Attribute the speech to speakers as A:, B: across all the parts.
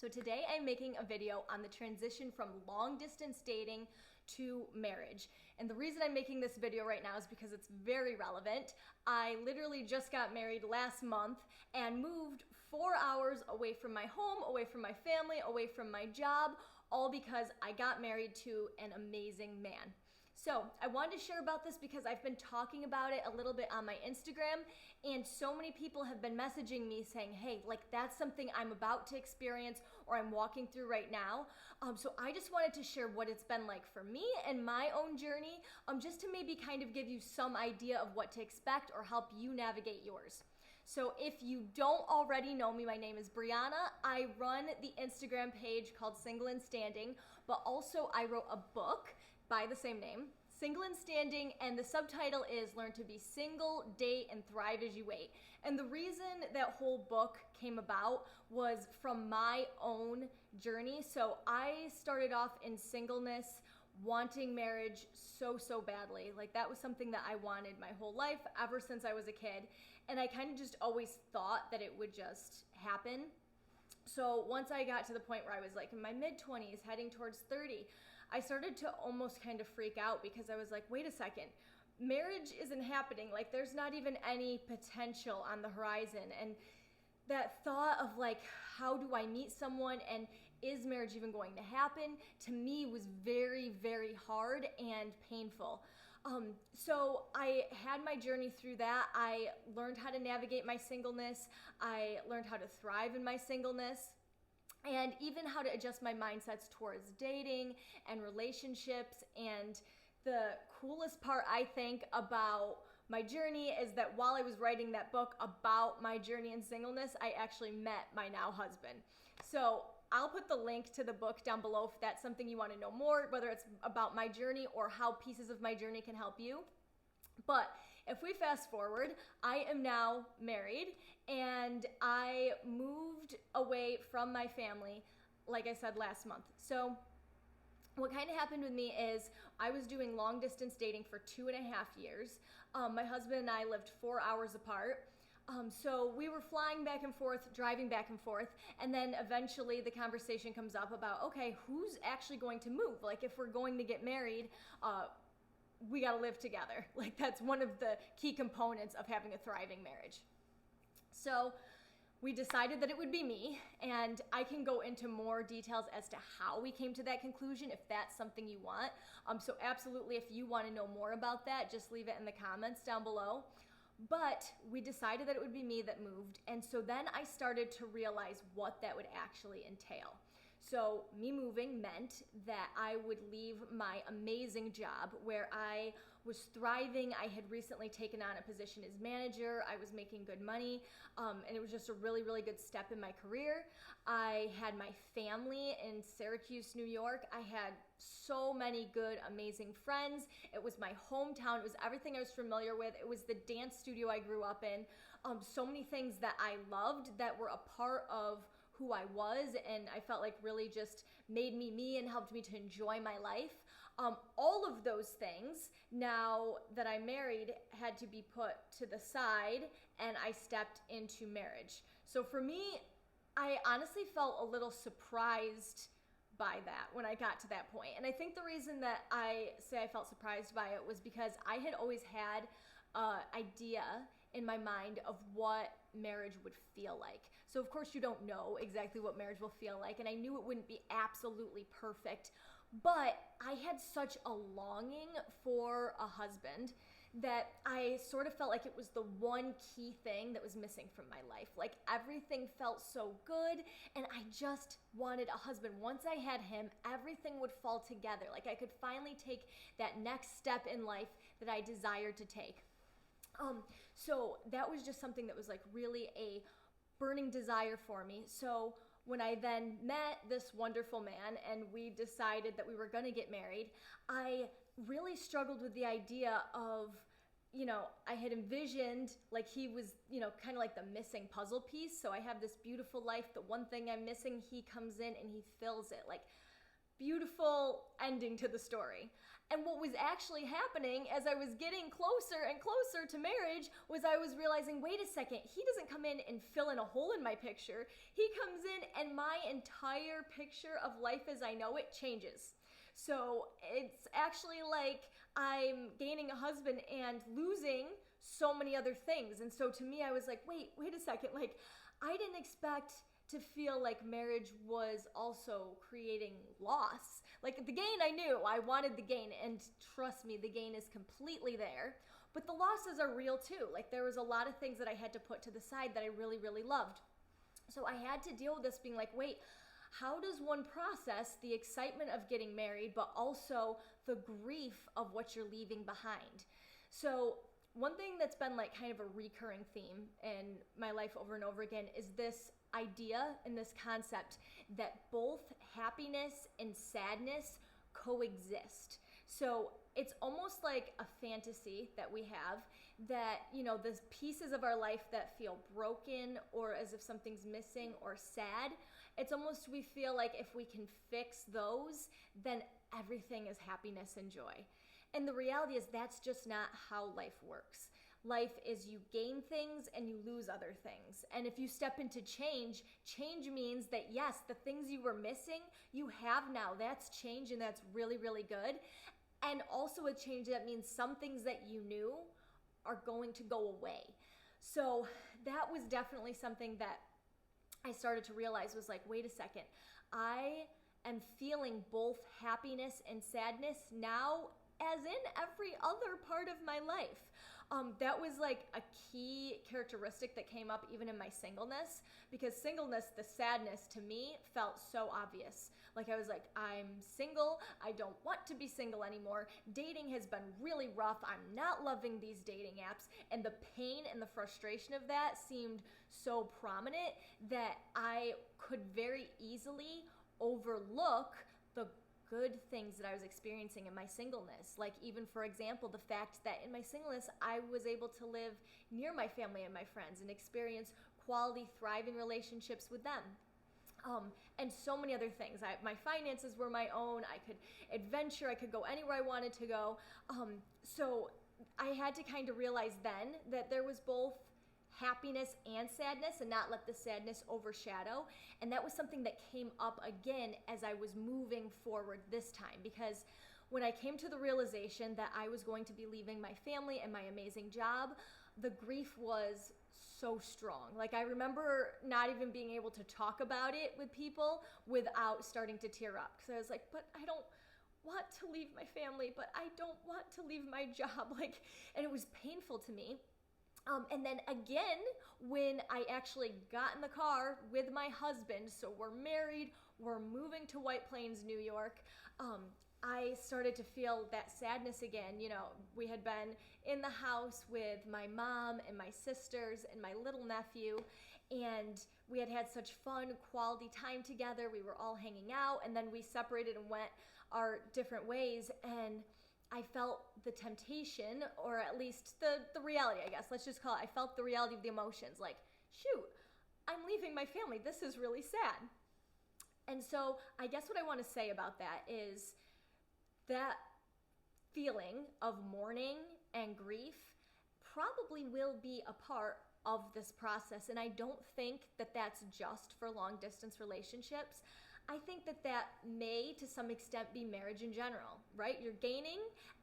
A: So today I'm making a video on the transition from long distance dating to marriage. And the reason I'm making this video right now is because it's very relevant. I literally just got married last month and moved 4 hours away from my home, away from my family, away from my job, all because I got married to an amazing man. So I wanted to share about this because I've been talking about it a little bit on my Instagram, and so many people have been messaging me saying, hey, like that's something I'm about to experience or I'm walking through right now. So I just wanted to share what it's been like for me and my own journey, just to maybe kind of give you some idea of what to expect or help you navigate yours. So if you don't already know me, my name is Brianna. I run the Instagram page called Single and Standing, but also I wrote a book by the same name, Single and Standing, and the subtitle is Learn to be Single, Date, and Thrive as You Wait. And the reason that whole book came about was from my own journey. So I started off in singleness, wanting marriage so badly. Like that was something that I wanted my whole life, ever since I was a kid. And I kind of just always thought that it would just happen. So once I got to the point where I was like in my mid-20s, heading towards 30, I started to almost kind of freak out because I was like, wait a second, marriage isn't happening. Like there's not even any potential on the horizon. And that thought of like, how do I meet someone and is marriage even going to happen, to me was very hard and painful. So I had my journey through that. I learned how to navigate my singleness. I learned how to thrive in my singleness, and even how to adjust my mindsets towards dating and relationships. And the coolest part, I think, about my journey is that while I was writing that book about my journey in singleness, I actually met my now husband. So I'll put the link to the book down below if that's something you want to know more, whether it's about my journey or how pieces of my journey can help you. But if we fast forward, I am now married and I moved away from my family, like I said, last month. So what kind of happened with me is I was doing long distance dating for 2.5 years. My husband and I lived 4 hours apart. So we were flying back and forth, driving back and forth, and then eventually the conversation comes up about, okay, who's actually going to move? Like if we're going to get married, we gotta live together. Like that's one of the key components of having a thriving marriage. So we decided that it would be me, and I can go into more details as to how we came to that conclusion if that's something you want. So absolutely, if you want to know more about that, just leave it in the comments down below. But we decided that it would be me that moved, and so then I started to realize what that would actually entail. So me moving meant that I would leave my amazing job where I was thriving. I had recently taken on a position as manager. I was making good money, and it was just a really good step in my career. I had my family in Syracuse, New York. I had so many good, amazing friends. It was my hometown. It was everything I was familiar with. It was the dance studio I grew up in. So many things that I loved that were a part of who I was, and I felt like really just made me me and helped me to enjoy my life. All of those things, now that I'm married, had to be put to the side and I stepped into marriage. So for me, I honestly felt a little surprised by that when I got to that point. And I think the reason that I say I felt surprised by it was because I had always had an idea in my mind of what marriage would feel like. So of course you don't know exactly what marriage will feel like, and I knew it wouldn't be absolutely perfect, but I had such a longing for a husband that I sort of felt like it was the one key thing that was missing from my life. Like everything felt so good, and I just wanted a husband. Once I had him, everything would fall together. Like I could finally take that next step in life that I desired to take. So that was just something that was like really a burning desire for me. So when I then met this wonderful man and we decided that we were going to get married, I really struggled with the idea of, I had envisioned like he was, kind of like the missing puzzle piece. So I have this beautiful life. The one thing I'm missing, he comes in and he fills it. Like beautiful ending to the story. And what was actually happening as I was getting closer and closer to marriage was I was realizing, wait a second, he doesn't come in and fill in a hole in my picture. He comes in and my entire picture of life as I know it changes. So it's actually like I'm gaining a husband and losing so many other things. And so to me, I was like, wait a second. Like, I didn't expect to feel like marriage was also creating loss. Like, the gain I knew, I wanted the gain, and trust me, the gain is completely there. But the losses are real too. Like, there was a lot of things that I had to put to the side that I really, really loved. So I had to deal with this being like, wait, how does one process the excitement of getting married, but also the grief of what you're leaving behind? So one thing that's been like kind of a recurring theme in my life over and over again is this idea and this concept that both happiness and sadness coexist. So it's almost like a fantasy that we have that, the pieces of our life that feel broken or as if something's missing or sad, it's almost we feel like if we can fix those, then everything is happiness and joy. And the reality is that's just not how life works. Life is you gain things and you lose other things. And if you step into change means that yes, the things you were missing, you have now. That's change, and that's really, really good. And also a change that means some things that you knew are going to go away. So that was definitely something that I started to realize was like, wait a second, I am feeling both happiness and sadness now as in every other part of my life. That was like a key characteristic that came up even in my singleness, because singleness, the sadness to me felt so obvious. Like I was like, I'm single, I don't want to be single anymore. Dating has been really rough. I'm not loving these dating apps. And the pain and the frustration of that seemed so prominent that I could very easily overlook the good things that I was experiencing in my singleness. Like even, for example, the fact that in my singleness, I was able to live near my family and my friends and experience quality, thriving relationships with them. And so many other things. My finances were my own. I could adventure. I could go anywhere I wanted to go. So I had to kind of realize then that there was both happiness and sadness, and not let the sadness overshadow. And that was something that came up again as I was moving forward this time, because when I came to the realization that I was going to be leaving my family and my amazing job, the grief was so strong. Like I remember not even being able to talk about it with people without starting to tear up, because I was like, but I don't want to leave my family, but I don't want to leave my job. And it was painful to me. And then again, when I actually got in the car with my husband, so we're married, we're moving to White Plains, New York, I started to feel that sadness again. We had been in the house with my mom and my sisters and my little nephew, and we had had such fun, quality time together. We were all hanging out, and then we separated and went our different ways, and I felt the temptation, or at least the reality, I guess. Let's just call it. I felt the reality of the emotions. Like, shoot, I'm leaving my family. This is really sad. And so I guess what I want to say about that is that feeling of mourning and grief probably will be a part of this process. And I don't think that that's just for long distance relationships. I think that may, to some extent, be marriage in general, right? You're gaining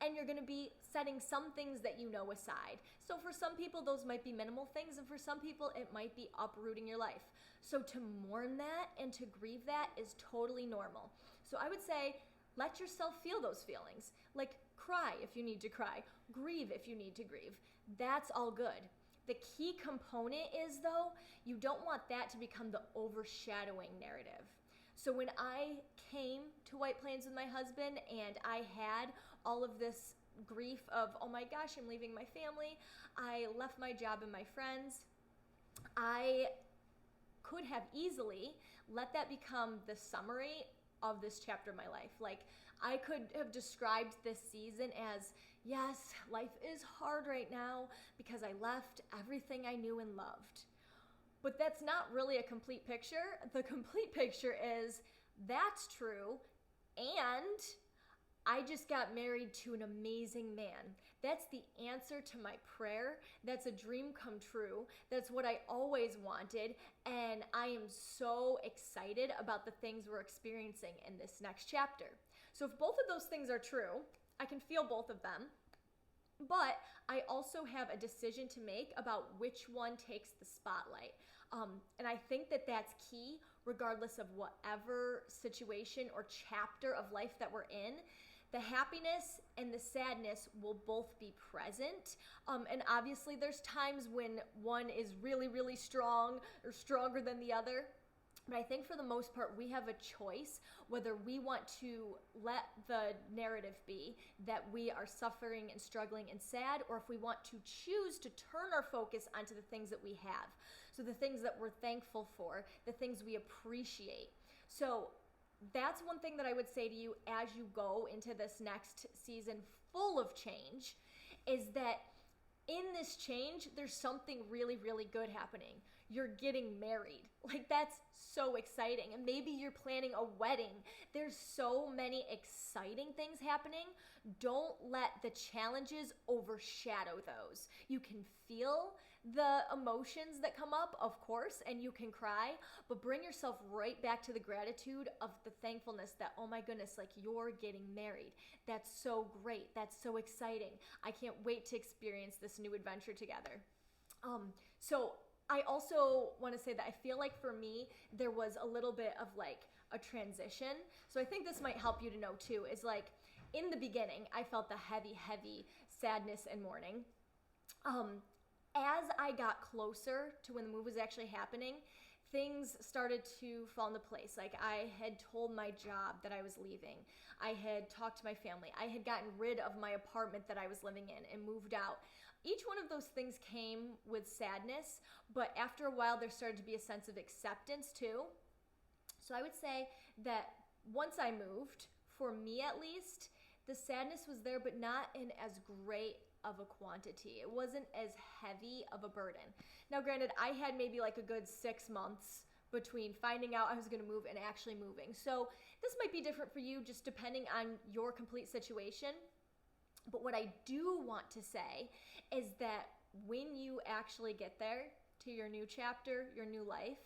A: and you're going to be setting some things that you know aside. So for some people, those might be minimal things, and for some people, it might be uprooting your life. So to mourn that and to grieve that is totally normal. So I would say, let yourself feel those feelings. Like, cry if you need to cry, grieve if you need to grieve. That's all good. The key component is, though, you don't want that to become the overshadowing narrative. So when I came to White Plains with my husband and I had all of this grief of, oh my gosh, I'm leaving my family, I left my job and my friends, I could have easily let that become the summary of this chapter of my life. Like, I could have described this season as, yes, life is hard right now because I left everything I knew and loved. But that's not really a complete picture. The complete picture is, that's true, And I just got married to an amazing man. That's the answer to my prayer. That's a dream come true. That's what I always wanted. And I am so excited about the things we're experiencing in this next chapter. So if both of those things are true, I can feel both of them. But I also have a decision to make about which one takes the spotlight. And I think that that's key, regardless of whatever situation or chapter of life that we're in. The happiness and the sadness will both be present. And obviously there's times when one is really, really strong or stronger than the other. But I think for the most part, we have a choice whether we want to let the narrative be that we are suffering and struggling and sad, or if we want to choose to turn our focus onto the things that we have. So the things that we're thankful for, the things we appreciate. So that's one thing that I would say to you as you go into this next season full of change, is that in this change, there's something really, really good happening. You're getting married. Like, that's so exciting. And maybe you're planning a wedding. There's so many exciting things happening. Don't let the challenges overshadow those. You can feel the emotions that come up, of course, and you can cry, but bring yourself right back to the gratitude of the thankfulness that, oh my goodness, like, you're getting married. That's so great. That's so exciting. I can't wait to experience this new adventure together. So I also want to say that I feel like for me, there was a little bit of like a transition. So I think this might help you to know too, is like in the beginning, I felt the heavy, heavy sadness and mourning. As I got closer to when the move was actually happening, things started to fall into place. Like, I had told my job that I was leaving. I had talked to my family. I had gotten rid of my apartment that I was living in and moved out. Each one of those things came with sadness, but after a while, there started to be a sense of acceptance too. So I would say that once I moved, for me at least, the sadness was there, but not in as great of a quantity. It wasn't as heavy of a burden. Now, granted, I had maybe like a good 6 months between finding out I was going to move and actually moving. So this might be different for you, just depending on your complete situation. But what I do want to say is that when you actually get there to your new chapter, your new life,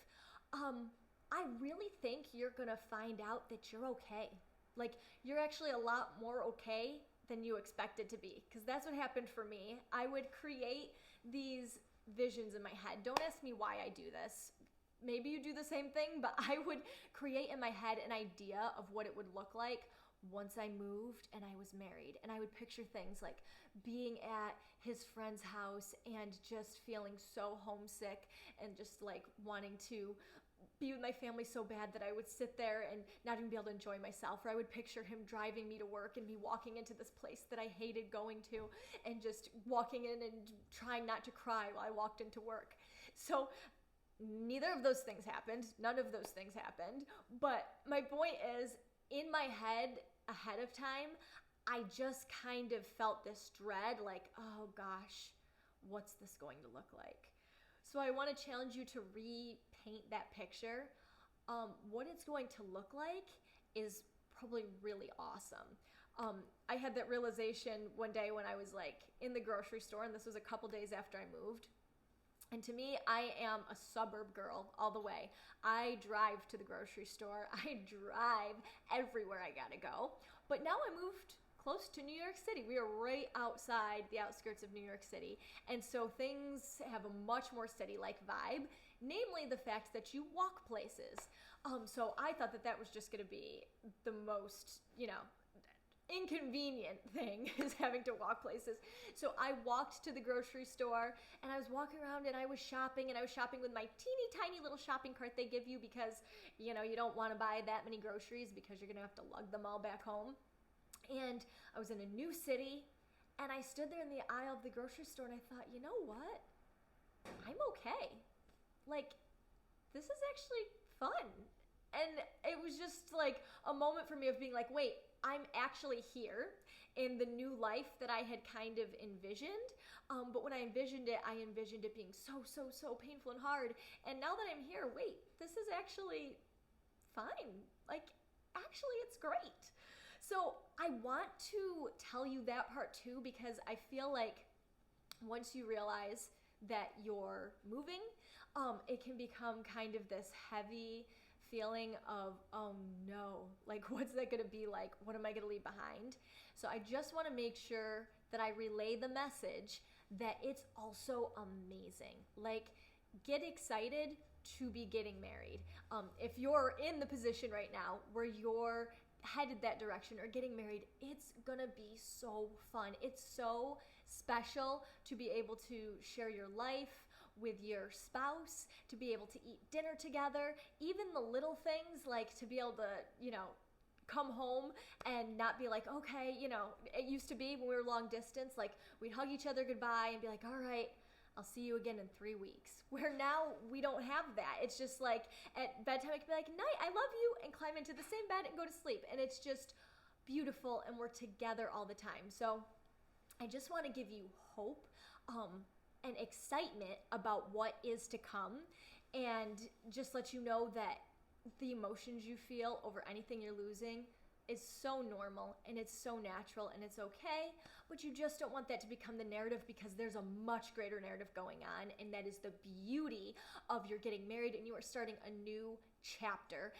A: I really think you're going to find out that you're okay. Like, you're actually a lot more okay than you expected to be, because that's what happened for me. I would create these visions in my head. Don't ask me why I do this. Maybe you do the same thing, but I would create in my head an idea of what it would look like once I moved and I was married. And I would picture things like being at his friend's house and just feeling so homesick and just like wanting to be with my family so bad that I would sit there and not even be able to enjoy myself. Or I would picture him driving me to work and me walking into this place that I hated going to and just walking in and trying not to cry while I walked into work. So neither of those things happened. None of those things happened. But my point is, in my head ahead of time, I just kind of felt this dread, like, oh gosh, what's this going to look like? So I want to challenge you to repaint that picture. What it's going to look like is probably really awesome. I had that realization one day when I was like in the grocery store, and this was a couple days after I moved. And to me, I am a suburb girl all the way. I drive to the grocery store. I drive everywhere I gotta go. But now I moved close to New York City. We are right outside the outskirts of New York City. And so things have a much more city-like vibe, namely the fact that you walk places. So I thought that that was just gonna be the most, inconvenient thing is having to walk places. So I walked to the grocery store and I was walking around and I was shopping, and I was shopping with my teeny tiny little shopping cart they give you because, you don't want to buy that many groceries because you're going to have to lug them all back home. And I was in a new city and I stood there in the aisle of the grocery store and I thought, you know what? I'm okay. Like, this is actually fun. And it was just like a moment for me of being like, wait, I'm actually here in the new life that I had kind of envisioned. But when I envisioned it being so painful and hard. And now that I'm here, wait, this is actually fine. Like, actually it's great. So I want to tell you that part too, because I feel like once you realize that you're moving, it can become kind of this heavy feeling of, oh no, like what's that gonna be like? What am I gonna leave behind? So I just wanna make sure that I relay the message that it's also amazing. Like, get excited to be getting married. If you're in the position right now where you're headed that direction or getting married, it's gonna be so fun. It's so special to be able to share your life with your spouse, to be able to eat dinner together, even the little things like to be able to, come home and not be like, okay, it used to be when we were long distance, like we'd hug each other goodbye and be like, all right, I'll see you again in 3 weeks. Where now we don't have that. It's just like at bedtime I can be like, night, I love you, and climb into the same bed and go to sleep. And it's just beautiful, and we're together all the time. So I just want to give you hope and excitement about what is to come, and just let you know that the emotions you feel over anything you're losing is so normal and it's so natural and it's okay, but you just don't want that to become the narrative, because there's a much greater narrative going on, and that is the beauty of you're getting married and you are starting a new chapter.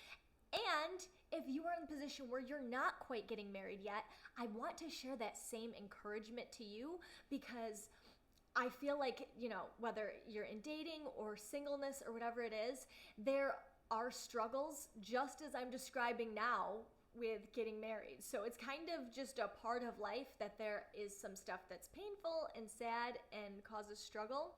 A: And if you are in the position where you're not quite getting married yet, I want to share that same encouragement to you, because I feel like, whether you're in dating or singleness or whatever it is, there are struggles just as I'm describing now with getting married. So it's kind of just a part of life that there is some stuff that's painful and sad and causes struggle.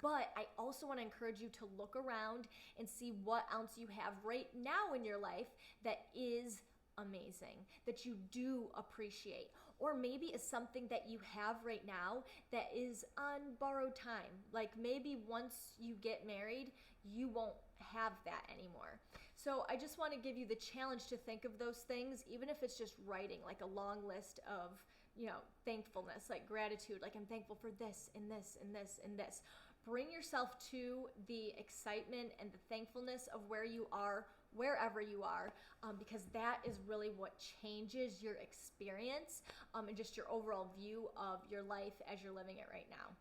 A: But I also want to encourage you to look around and see what else you have right now in your life that is amazing, that you do appreciate, or maybe is something that you have right now that is on borrowed time. Like maybe once you get married, you won't have that anymore. So I just want to give you the challenge to think of those things, even if it's just writing like a long list of, thankfulness, like gratitude, like I'm thankful for this and this and this and this. Bring yourself to the excitement and the thankfulness of where you are, wherever you are, because that is really what changes your experience and just your overall view of your life as you're living it right now.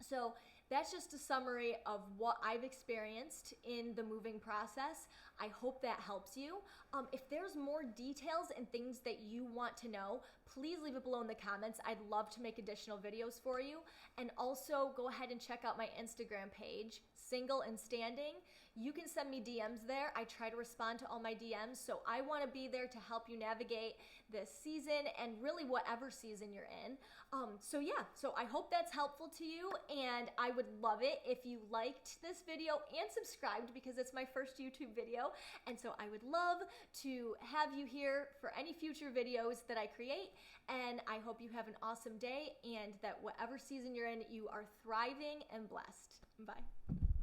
A: So that's just a summary of what I've experienced in the moving process. I hope that helps you. If there's more details and things that you want to know, please leave it below in the comments. I'd love to make additional videos for you. And also go ahead and check out my Instagram page, Single and Standing. You can send me DMs there. I try to respond to all my DMs, so I want to be there to help you navigate this season and really whatever season you're in. So I hope that's helpful to you, and I would love it if you liked this video and subscribed, because it's my first YouTube video, and so I would love to have you here for any future videos that I create. And I hope you have an awesome day, and that whatever season you're in, you are thriving and blessed. Bye.